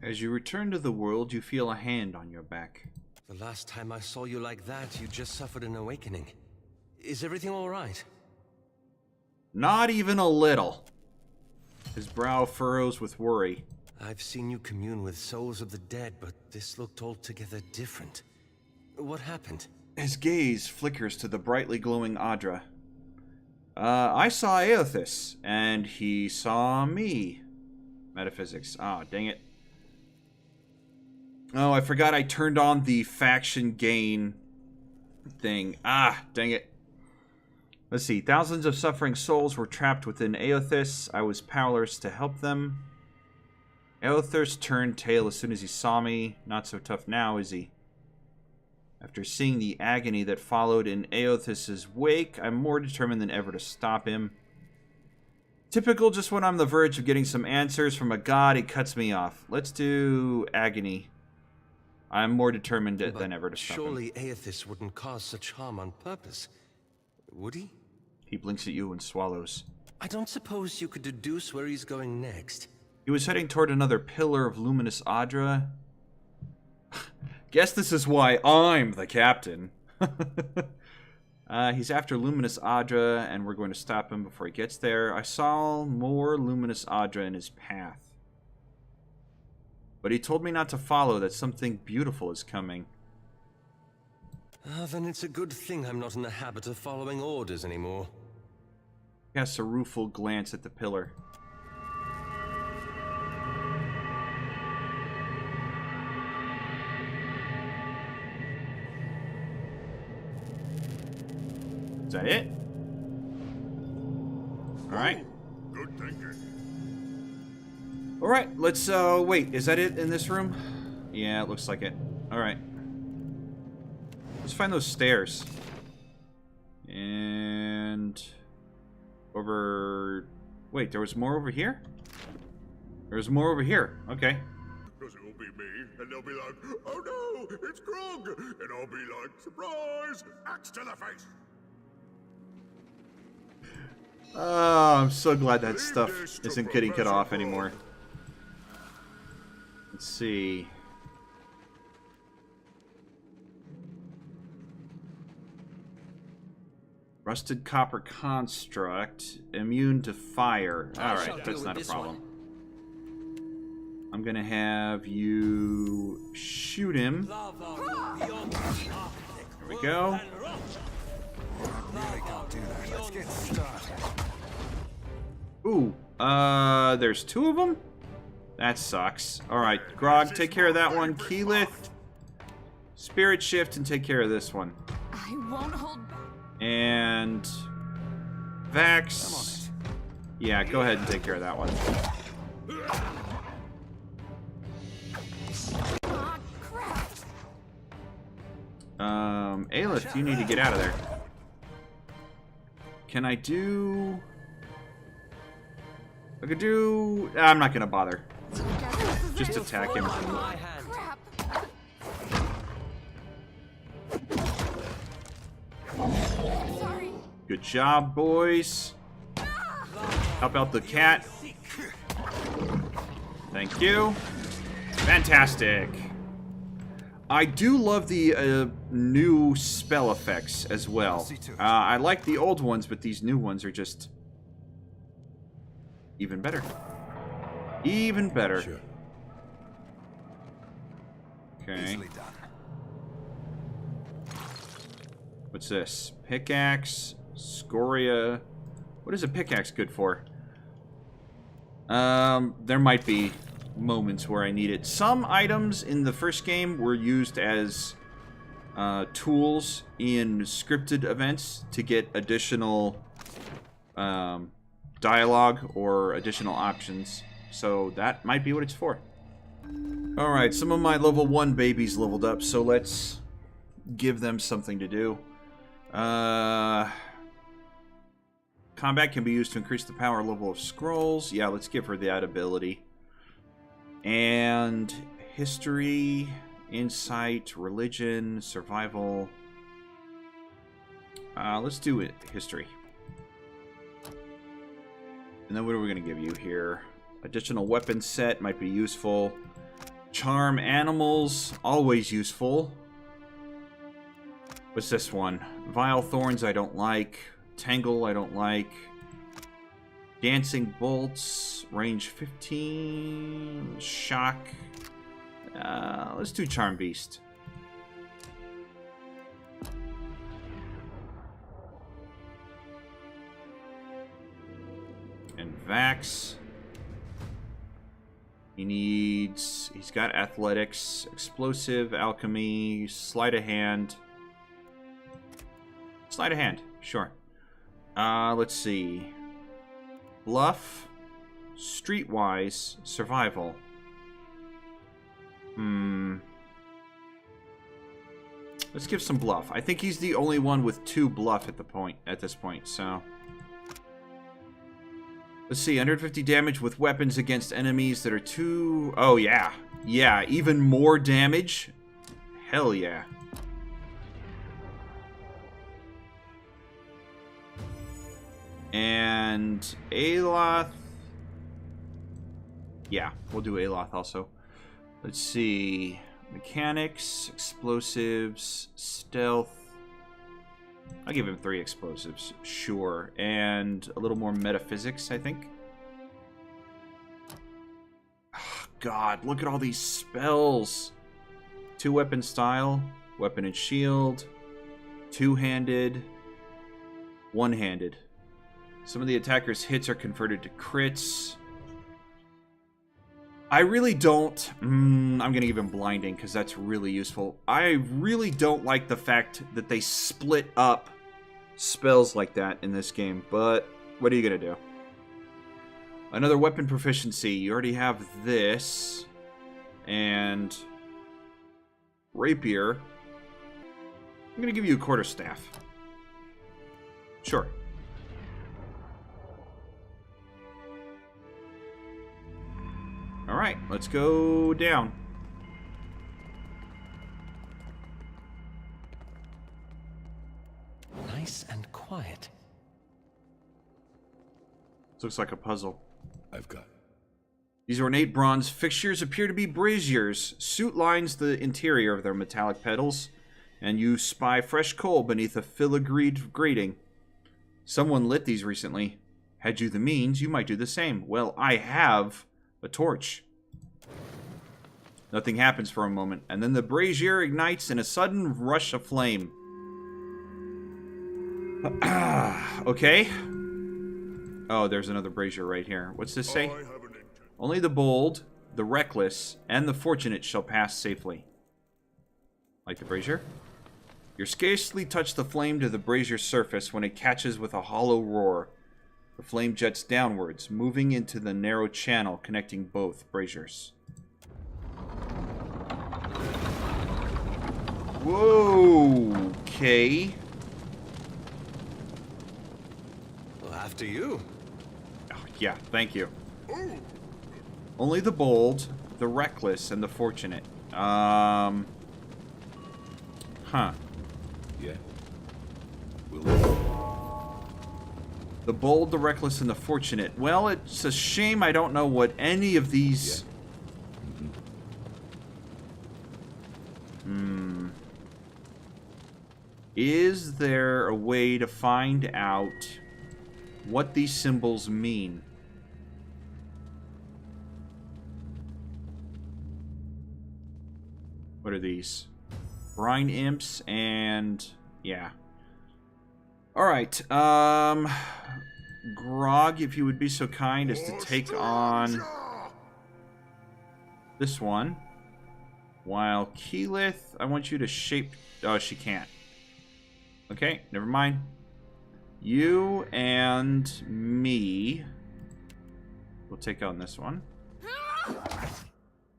As you return to the world, you feel a hand on your back. The last time I saw you like that, you just suffered an awakening. Is everything all right? Not even a little. His brow furrows with worry. I've seen you commune with souls of the dead, but this looked altogether different. What happened? His gaze flickers to the brightly glowing Audra. I saw Eothas, and he saw me. Metaphysics. Ah, dang it. Oh, I forgot I turned on the faction gain thing. Ah, dang it. Let's see. Thousands of suffering souls were trapped within Eothas. I was powerless to help them. Eothas turned tail as soon as he saw me. Not so tough now, is he? After seeing the agony that followed in Eothas' wake, I'm more determined than ever to stop him. Typical, just when I'm on the verge of getting some answers from a god, he cuts me off. Let's do agony. I'm more determined than ever to stop him. Surely Eothas wouldn't cause such harm on purpose, would he? He blinks at you and swallows. I don't suppose you could deduce where he's going next. He was heading toward another pillar of luminous Audra. Guess this is why I'm the captain. He's after luminous Audra, and we're going to stop him before he gets there. I saw more luminous Audra in his path. But he told me not to follow, that something beautiful is coming. Then it's a good thing I'm not in the habit of following orders anymore. He casts a rueful glance at the pillar. Is that it? Alright. Good thinking. Alright, let's, wait, is that it in this room? Yeah, it looks like it. Alright. Let's find those stairs. And... over... Wait, there was more over here? There's more over here. Okay. Because it will be me, and they'll be like, oh no, it's Grog! And I'll be like, surprise! Axe to the face! Oh, I'm so glad that stuff isn't getting cut off anymore. Let's see. Rusted copper construct, immune to fire. Alright, that's not a problem. I'm gonna have you shoot him. There we go. Really can't do that. Let's get started. Ooh, there's two of them? That sucks. Alright, Grog, take care of that one. Keyleth, Spirit Shift, and take care of this one. I won't hold back. And... Vax. Yeah, go ahead and take care of that one. Ah, crap. Aelith, you need to get out of there. Can I do... I could do... I'm not gonna bother. Just attack him. Crap. Sorry. Good job, boys. Help out the cat. Thank you. Fantastic. I do love the new spell effects as well. I like the old ones, but these new ones are just even better. Even better. Sure. Okay. Easily done. What's this? Pickaxe, scoria. What is a pickaxe good for? There might be moments where I need it. Some items in the first game were used as tools in scripted events to get additional dialogue or additional options. So that might be what it's for. Alright, some of my level 1 babies leveled up, so let's give them something to do. Combat can be used to increase the power level of scrolls. Yeah, let's give her that ability. And history, insight, religion, survival. Let's do it. History. And then what are we going to give you here? Additional weapon set might be useful. Charm animals, always useful. What's this one? Vile Thorns I don't like. Tangle I don't like. Dancing Bolts, range 15. Shock. Let's do Charm Beast. And Vax. He's got athletics, explosive, alchemy, sleight of hand. Sleight of hand, sure. Let's see. Bluff, streetwise, survival. Let's give some bluff. I think he's the only one with 2 bluff at this point, so. Let's see, 150 damage with weapons against enemies that are too... Oh, yeah. Yeah, even more damage? Hell yeah. And Eothas... Yeah, we'll do Eothas also. Let's see. Mechanics, explosives, stealth. I'll give him 3 explosives, sure. And a little more metaphysics, I think. Oh, God, look at all these spells. 2 weapon style, weapon and shield, 2-handed, 1-handed. Some of the attacker's hits are converted to crits. I really don't... I'm going to give him blinding, because that's really useful. I really don't like the fact that they split up spells like that in this game, but what are you going to do? Another weapon proficiency. You already have this. And... Rapier. I'm going to give you a quarterstaff. Sure. Alright, let's go down. Nice and quiet. This looks like a puzzle. I've got. These ornate bronze fixtures appear to be braziers. Soot lines the interior of their metallic petals, and you spy fresh coal beneath a filigreed grating. Someone lit these recently. Had you the means, you might do the same. Well, I have a torch. Nothing happens for a moment, and then the brazier ignites in a sudden rush of flame. Okay. Oh, there's another brazier right here. What's this say? Only the bold, the reckless, and the fortunate shall pass safely. Like the brazier? You scarcely touch the flame to the brazier's surface when it catches with a hollow roar. The flame jets downwards, moving into the narrow channel connecting both braziers. Whoa, okay. Well, after you. Oh, yeah, thank you. Only the bold, the reckless, and the fortunate. Huh. Yeah. The bold, the reckless, and the fortunate. Well, it's a shame I don't know what any of these... Is there a way to find out what these symbols mean? What are these? Brine imps and... yeah. Alright, Grog, if you would be so kind as to take on this one. While Keyleth, I want you to shape... oh, she can't. Okay, never mind. You and me. We'll take on this one.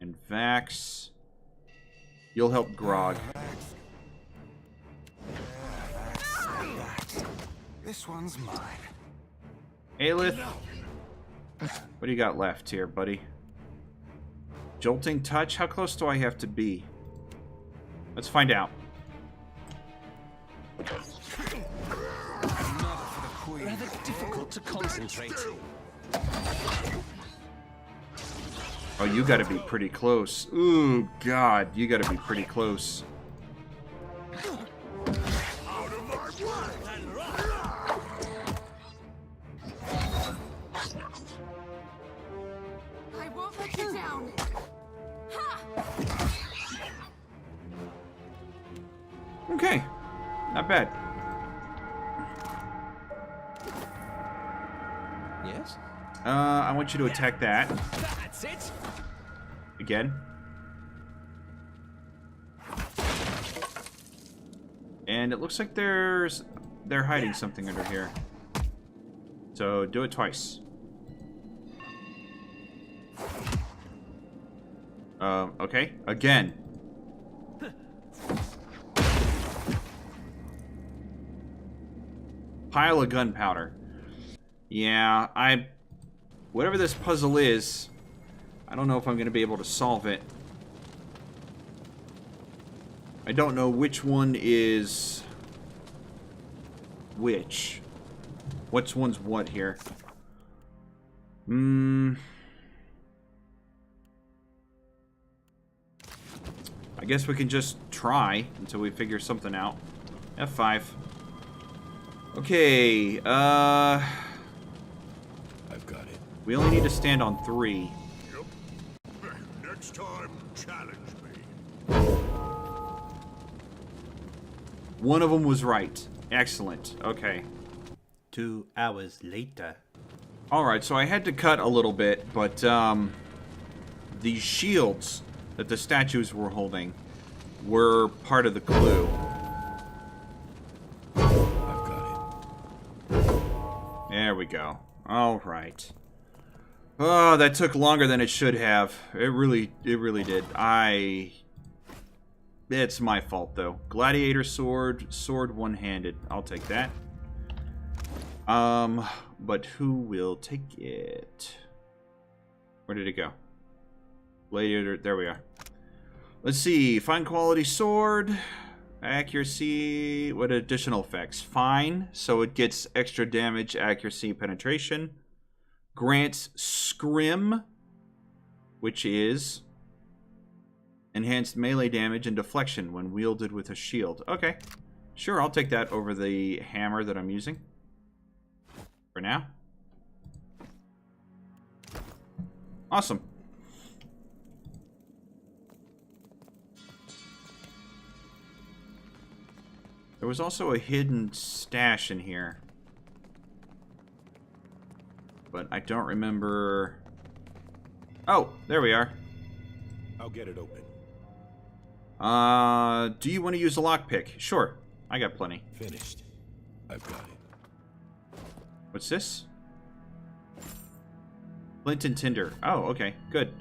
And Vax. You'll help Grog. This one's mine. Aelith. What do you got left here, buddy? Jolting touch? How close do I have to be? Let's find out. Rather difficult to concentrate. Oh, you gotta be pretty close. Ooh, God, you gotta be pretty close. I won't let you down. Okay, not bad. Yes? I want you to attack that. That's it. Again. And it looks like they're hiding something under here. So do it twice. Okay. Again. Pile of gunpowder. Yeah, whatever this puzzle is, I don't know if I'm going to be able to solve it. I don't know which one is which. Which one's what here? I guess we can just try until we figure something out. F5. Okay, I've got it. we only need to stand on 3. Yep. Next time, challenge me. One of them was right. Excellent. Okay. 2 hours later. Alright, so I had to cut a little bit, but these shields that the statues were holding were part of the clue. I've got it. There we go. Alright. Oh, that took longer than it should have. It really did. It's my fault, though. Gladiator sword, sword one-handed. I'll take that. But who will take it? Where did it go? Gladiator, there we are. Let's see, fine quality sword, accuracy, what additional effects? Fine, so it gets extra damage, accuracy, penetration. Grants scrim, which is enhanced melee damage and deflection when wielded with a shield. Okay, sure, I'll take that over the hammer that I'm using. For now. Awesome. There was also a hidden stash in here. But I don't remember... Oh, there we are. I'll get it open. Do you want to use a lockpick? Sure, I got plenty. Finished. I've got it. What's this? Flint and tinder. Oh, okay, good.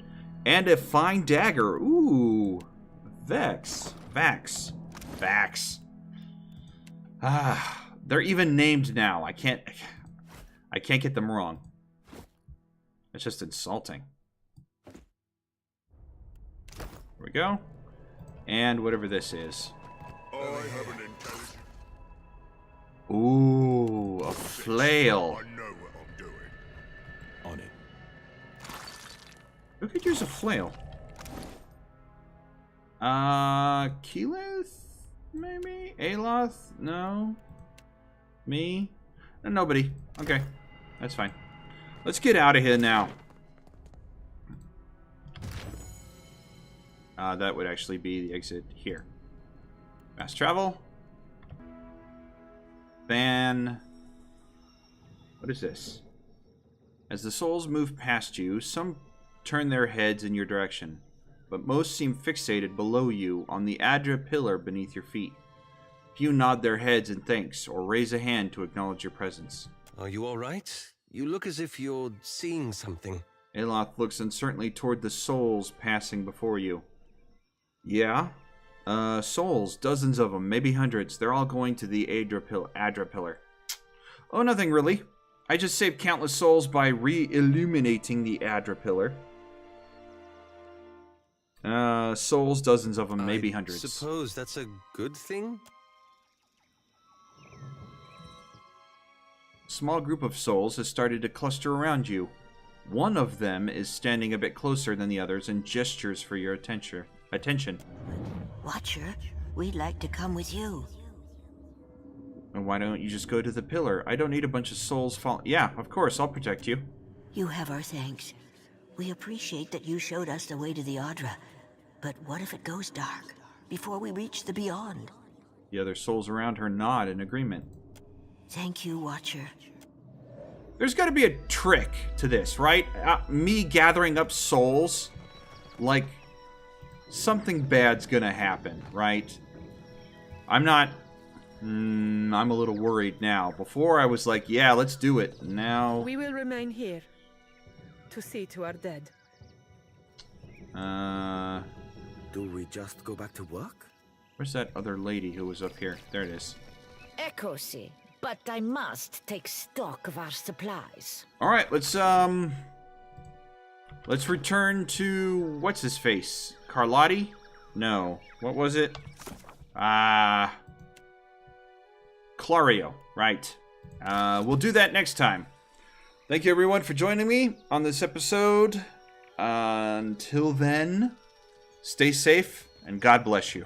And a fine dagger. Ooh. Vex. Vax. Vax. Ah, they're even named now. I can't get them wrong. It's just insulting. There we go. And whatever this is. I have an intelligence. Ooh, a flail. I know what I'm doing. On it. Who could use a flail? Keyleth? Maybe? Eothas? No? Me? Nobody. Okay. That's fine. Let's get out of here now. That would actually be the exit here. Fast travel. Ban. What is this? As the souls move past you, some turn their heads in your direction, but most seem fixated below you on the Adra pillar beneath your feet. Few nod their heads in thanks or raise a hand to acknowledge your presence. Are you all right? You look as if you're seeing something. Eothas looks uncertainly toward the souls passing before you. Yeah? Souls, dozens of them, maybe hundreds. They're all going to the Adra Pillar. Oh, nothing really. I just saved countless souls by re-illuminating the Adra Pillar. Souls, dozens of them, maybe hundreds. Suppose that's a good thing? A small group of souls has started to cluster around you. One of them is standing a bit closer than the others and gestures for your attention. Watcher, we'd like to come with you. And why don't you just go to the pillar? I don't need a bunch of souls fall. Yeah, of course, I'll protect you. You have our thanks. We appreciate that you showed us the way to the Adra. But what if it goes dark, before we reach the beyond? The other souls around her nod in agreement. Thank you, Watcher. There's got to be a trick to this, right? Me gathering up souls, like, something bad's gonna happen, right? I'm a little worried now. Before I was like, yeah, let's do it. Now... We will remain here, to see to our dead. Do we just go back to work? Where's that other lady who was up here? There it is. Echosi, but I must take stock of our supplies. Alright, let's return to... what's his face? Carlotti? No. What was it? Clario. Right. We'll do that next time. Thank you, everyone, for joining me on this episode. Until then, stay safe, and God bless you.